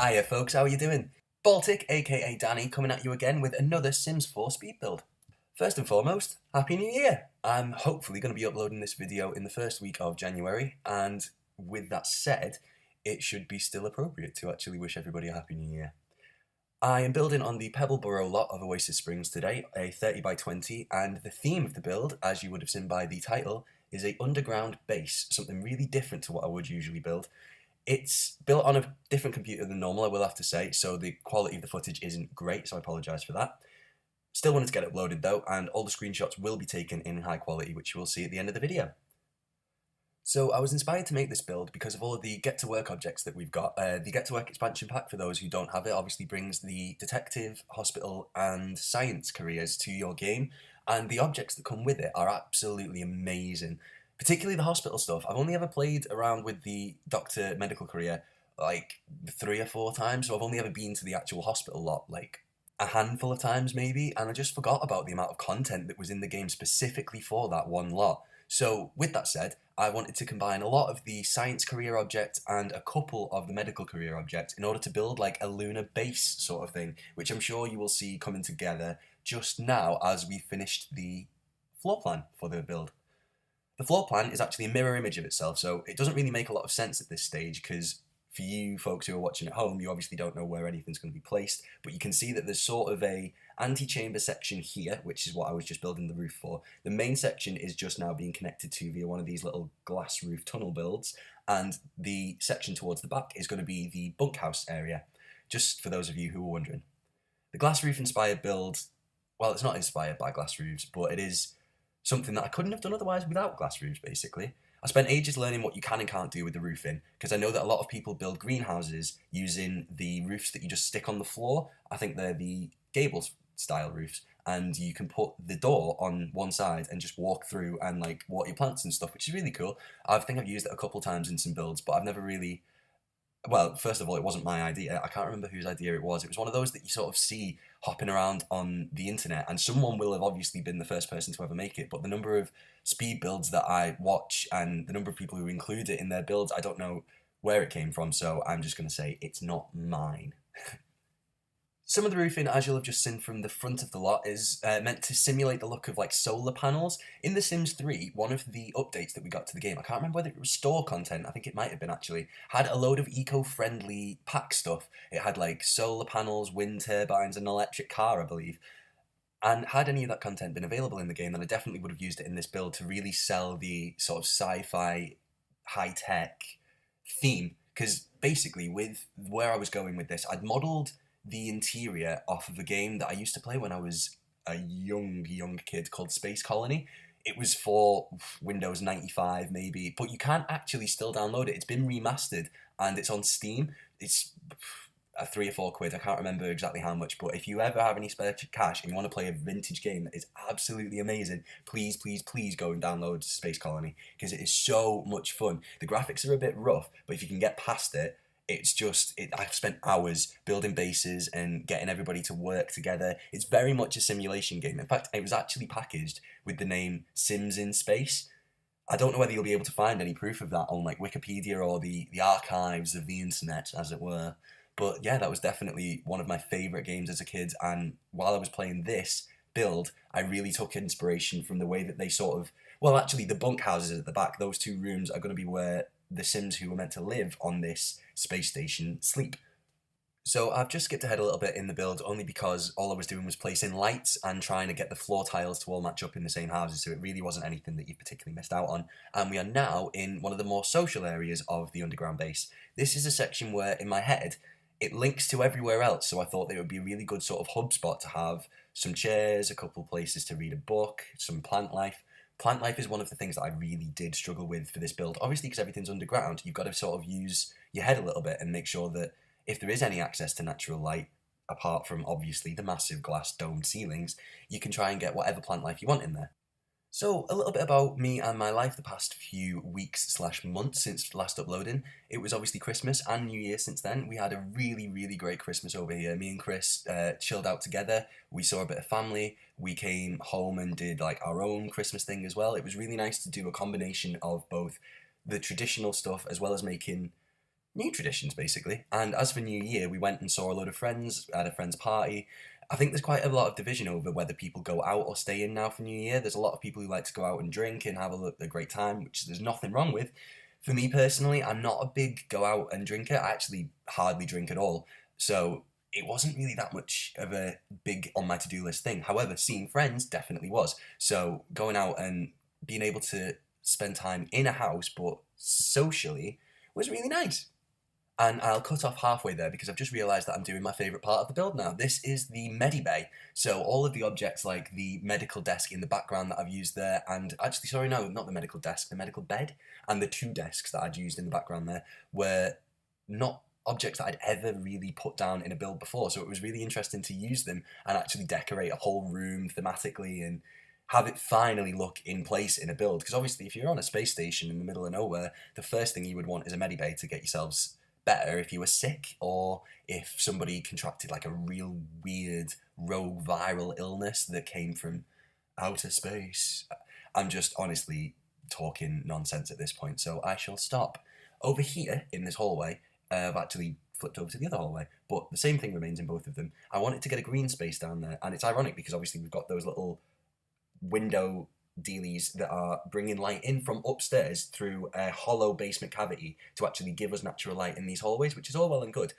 Hiya folks, how are you doing? Baltic, aka Danny, coming at you again with another Sims 4 speed build. First and foremost, Happy New Year! I'm hopefully going to be uploading this video in the first week of January, and with that said, it should be still appropriate to actually wish everybody a Happy New Year. I am building on the Pebbleborough lot of Oasis Springs today, a 30 by 20, and the theme of the build, as you would have seen by the title, is a underground base, something really different to what I would usually build. It's built on a different computer than normal, I will have to say, so the quality of the footage isn't great, so I apologise for that. Still wanted to get it uploaded though, and all the screenshots will be taken in high quality, which you will see at the end of the video. So I was inspired to make this build because of all of the Get to Work objects that we've got. The Get to Work expansion pack, for those who don't have it, obviously brings the detective, hospital and science careers to your game, and the objects that come with it are absolutely amazing. Particularly the hospital stuff. I've only ever played around with the doctor medical career like 3 or 4 times, so I've only ever been to the actual hospital lot like a handful of times maybe, and I just forgot about the amount of content that was in the game specifically for that one lot. So with that said, I wanted to combine a lot of the science career object and a couple of the medical career object in order to build like a lunar base sort of thing, which I'm sure you will see coming together just now as we finished the floor plan for the build. The floor plan is actually a mirror image of itself, so it doesn't really make a lot of sense at this stage because for you folks who are watching at home, you obviously don't know where anything's going to be placed, but you can see that there's sort of a antechamber section here, which is what I was just building the roof for. The main section is just now being connected to via one of these little glass roof tunnel builds, and the section towards the back is going to be the bunkhouse area, just for those of you who are wondering. The glass roof inspired build, well, it's not inspired by glass roofs, but it is something that I couldn't have done otherwise without glass roofs, basically. I spent ages learning what you can and can't do with the roofing, because I know that a lot of people build greenhouses using the roofs that you just stick on the floor. I think they're the Gables style roofs, and you can put the door on one side and just walk through and like water your plants and stuff, which is really cool. I think I've used it a couple times in some builds, but I've never really... Well, first of all, it wasn't my idea. I can't remember whose idea it was. It was one of those that you sort of see hopping around on the internet, and someone will have obviously been the first person to ever make it, but the number of speed builds that I watch and the number of people who include it in their builds, I don't know where it came from, so I'm just going to say it's not mine. Some of the roofing, as you'll have just seen from the front of the lot, is meant to simulate the look of like solar panels. In The Sims 3, one of the updates that we got to the game, I can't remember whether it was store content, I think it might have been actually, had a load of eco-friendly pack stuff. It had like solar panels, wind turbines, and an electric car, I believe. And had any of that content been available in the game, then I definitely would have used it in this build to really sell the sort of sci-fi, high-tech theme. Because basically, with where I was going with this, I'd modelled the interior off of a game that I used to play when I was a young kid called Space Colony. It was for Windows 95 maybe, but you can actually still download it. It's been remastered and it's on Steam. It's a 3 or 4 quid, I can't remember exactly how much, but if you ever have any spare cash and you want to play a vintage game that is absolutely amazing, please, please, please go and download Space Colony, because it is so much fun. The graphics are a bit rough, but if you can get past it, it's just, I've spent hours building bases and getting everybody to work together. It's very much a simulation game. In fact, it was actually packaged with the name Sims in Space. I don't know whether you'll be able to find any proof of that on like Wikipedia or the archives of the internet, as it were. But yeah, that was definitely one of my favourite games as a kid, and while I was playing this build, I really took inspiration from the way that they sort of... Well, actually, the bunkhouses at the back, those 2 rooms are going to be where the Sims who were meant to live on this space station sleep. So I've just skipped ahead a little bit in the build only because all I was doing was placing lights and trying to get the floor tiles to all match up in the same houses, so it really wasn't anything that you particularly missed out on. And we are now in one of the more social areas of the underground base. This is a section where, in my head, it links to everywhere else, so I thought that it would be a really good sort of hub spot to have some chairs, a couple places to read a book, some plant life. Plant life is one of the things that I really did struggle with for this build. Obviously, because everything's underground, you've got to sort of use your head a little bit and make sure that if there is any access to natural light, apart from obviously the massive glass domed ceilings, you can try and get whatever plant life you want in there. So, a little bit about me and my life the past few weeks/months since last uploading. It was obviously Christmas and New Year since then. We had a really great Christmas over here. Me and Chris chilled out together. We saw a bit of family. We came home and did like our own Christmas thing as well. It was really nice to do a combination of both the traditional stuff as well as making new traditions basically. And as for New Year, we went and saw a load of friends, had a friend's party. I think there's quite a lot of division over whether people go out or stay in now for New Year. There's a lot of people who like to go out and drink and have a great time, which there's nothing wrong with. For me personally, I'm not a big go out and drinker. I actually hardly drink at all. So it wasn't really that much of a big on my to-do list thing. However, seeing friends definitely was. So going out and being able to spend time in a house but socially was really nice. And I'll cut off halfway there because I've just realised that I'm doing my favourite part of the build now. This is the Medibay. So all of the objects like the medical desk in the background that I've used there, and actually, sorry, no, not the medical desk, the medical bed, and the two desks that I'd used in the background there were not objects that I'd ever really put down in a build before. So it was really interesting to use them and actually decorate a whole room thematically and have it finally look in place in a build. Because obviously, if you're on a space station in the middle of nowhere, the first thing you would want is a Medibay to get yourselves better if you were sick or if somebody contracted like a real weird rogue viral illness that came from outer space. I'm just honestly talking nonsense at this point, so I shall stop. Over here in this hallway, I've actually flipped over to the other hallway, but the same thing remains in both of them. I wanted to get a green space down there, and it's ironic because obviously we've got those little window dealies that are bringing light in from upstairs through a hollow basement cavity to actually give us natural light in these hallways, which is all well and good.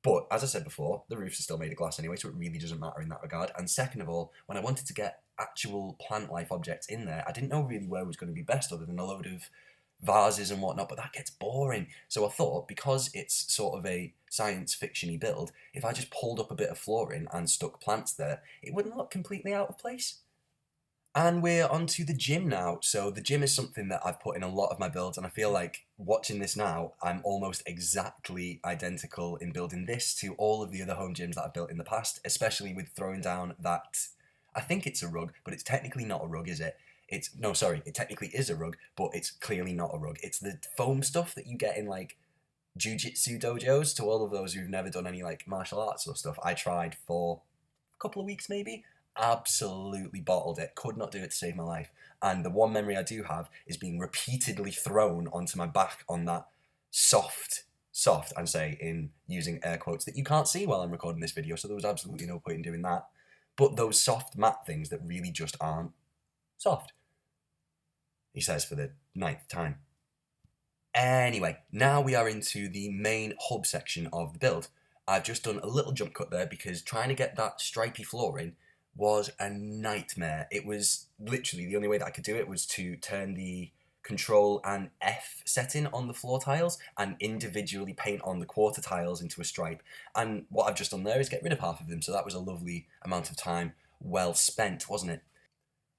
But as I said before, the roofs are still made of glass anyway, so it really doesn't matter in that regard. And second of all, when I wanted to get actual plant life objects in there, I didn't know really where was going to be best other than a load of vases and whatnot, but that gets boring. So I thought, because it's sort of a science fiction-y build, if I just pulled up a bit of flooring and stuck plants there, it wouldn't look completely out of place. And we're onto the gym now. So the gym is something that I've put in a lot of my builds, and I feel like watching this now, I'm almost exactly identical in building this to all of the other home gyms that I've built in the past, especially with throwing down that, I think it's a rug, but it's technically not a rug, is it? No, sorry, it technically is a rug, but it's clearly not a rug. It's the foam stuff that you get in like jujitsu dojos. To all of those who've never done any like martial arts or stuff, I tried for a couple of weeks maybe, absolutely bottled it, could not do it to save my life. And the one memory I do have is being repeatedly thrown onto my back on that soft, I'm saying in using air quotes that you can't see while I'm recording this video, so there was absolutely no point in doing that. But those soft mat things that really just aren't soft, he says for the 9th time. Anyway, now we are into the main hub section of the build. I've just done a little jump cut there because trying to get that stripy flooring was a nightmare. It was literally the only way that I could do it was to turn the Control and F setting on the floor tiles and individually paint on the quarter tiles into a stripe. And what I've just done there is get rid of half of them, so that was a lovely amount of time well spent, wasn't it?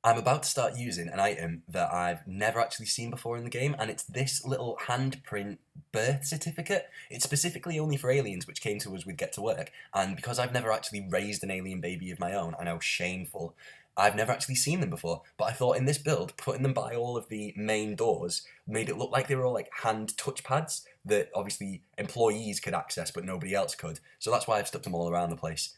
I'm about to start using an item that I've never actually seen before in the game, and it's this little handprint birth certificate. It's specifically only for aliens, which came to us with Get to Work, and because I've never actually raised an alien baby of my own, I know, shameful, I've never actually seen them before, but I thought in this build, putting them by all of the main doors made it look like they were all like hand touchpads that obviously employees could access but nobody else could, so that's why I've stuck them all around the place.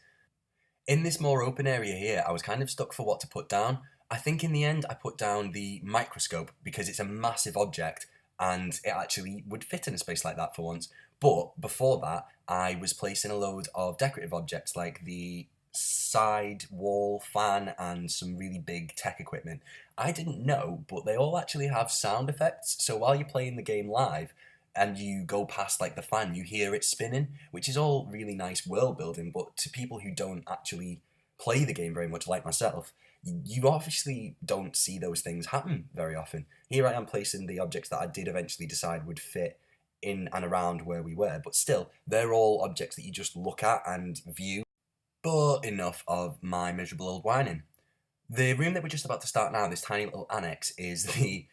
In this more open area here, I was kind of stuck for what to put down. I think in the end I put down the microscope because it's a massive object and it actually would fit in a space like that for once. But before that, I was placing a load of decorative objects like the side wall fan and some really big tech equipment. I didn't know, but they all actually have sound effects. So while you're playing the game live, and you go past like the fan, you hear it spinning, which is all really nice world building, but to people who don't actually play the game very much like myself, you obviously don't see those things happen very often. Here I am placing the objects that I did eventually decide would fit in and around where we were, but still, they're all objects that you just look at and view. But enough of my miserable old whining. The room that we're just about to start now, this tiny little annex, is the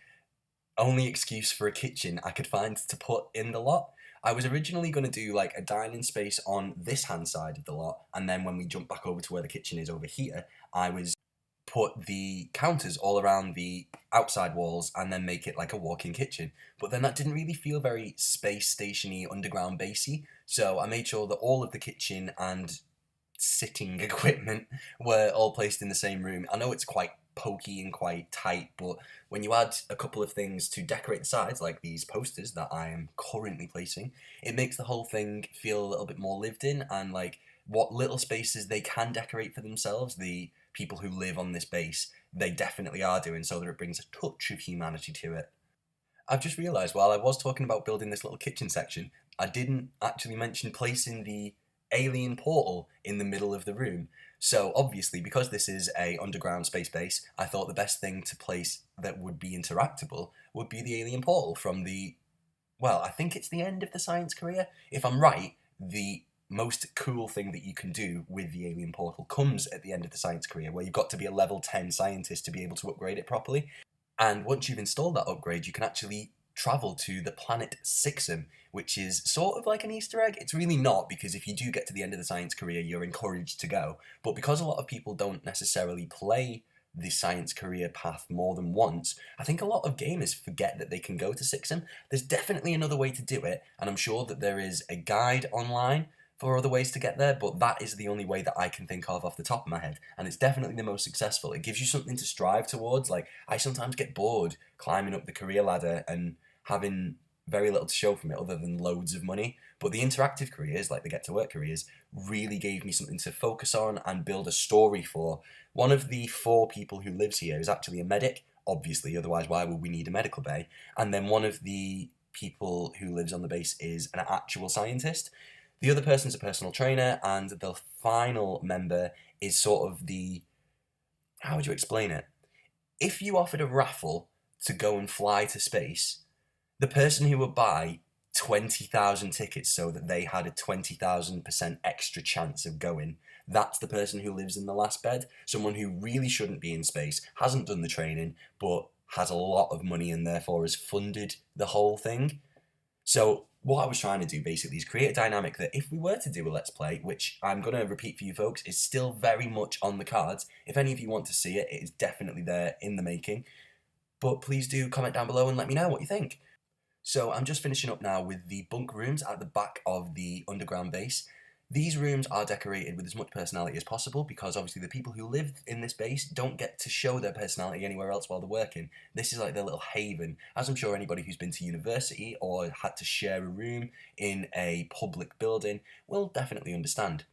only excuse for a kitchen I could find to put in the lot. I was originally going to do like a dining space on this hand side of the lot, and then when we jump back over to where the kitchen is over here, I was put the counters all around the outside walls and then make it like a walk-in kitchen. But then that didn't really feel very space station-y, underground basey, so I made sure that all of the kitchen and sitting equipment were all placed in the same room. I know it's quite pokey and quite tight, but when you add a couple of things to decorate the sides, like these posters that I am currently placing, it makes the whole thing feel a little bit more lived in, and like what little spaces they can decorate for themselves, the people who live on this base, they definitely are doing, so that it brings a touch of humanity to it. I've just realised while I was talking about building this little kitchen section, I didn't actually mention placing the alien portal in the middle of the room. So obviously, because this is a underground space base, I thought the best thing to place that would be interactable would be the alien portal from the, well, I think it's the end of the science career. If I'm right, the most cool thing that you can do with the alien portal comes at the end of the science career, where you've got to be a level 10 scientist to be able to upgrade it properly. And once you've installed that upgrade, you can actually travel to the planet Sixum, which is sort of like an Easter egg. It's really not, because if you do get to the end of the science career, you're encouraged to go. But because a lot of people don't necessarily play the science career path more than once, I think a lot of gamers forget that they can go to Sixum. There's definitely another way to do it, and I'm sure that there is a guide online for other ways to get there, but that is the only way that I can think of off the top of my head, and it's definitely the most successful. It gives you something to strive towards. Like, I sometimes get bored climbing up the career ladder and having very little to show from it other than loads of money, but the interactive careers, like the get to work careers, really gave me something to focus on and build a story for. One of the 4 people who lives here is actually a medic, obviously, otherwise why would we need a medical bay? And then one of the people who lives on the base is an actual scientist. The other person's a personal trainer, and the final member is sort of the, how would you explain it? If you offered a raffle to go and fly to space, the person who would buy 20,000 tickets so that they had a 20,000% extra chance of going, that's the person who lives in the last bed. Someone who really shouldn't be in space, hasn't done the training, but has a lot of money and therefore has funded the whole thing. So what I was trying to do basically is create a dynamic that if we were to do a Let's Play, which I'm going to repeat for you folks, is still very much on the cards. If any of you want to see it, it is definitely there in the making. But please do comment down below and let me know what you think. So I'm just finishing up now with the bunk rooms at the back of the underground base. These rooms are decorated with as much personality as possible, because obviously the people who live in this base don't get to show their personality anywhere else while they're working. This is like their little haven, as I'm sure anybody who's been to university or had to share a room in a public building will definitely understand.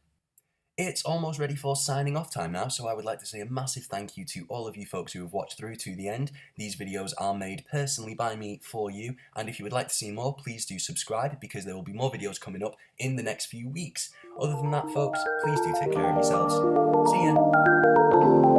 It's almost ready for signing off time now, so I would like to say a massive thank you to all of you folks who have watched through to the end. These videos are made personally by me for you, and if you would like to see more, please do subscribe, because there will be more videos coming up in the next few weeks. Other than that, folks, please do take care of yourselves. See ya!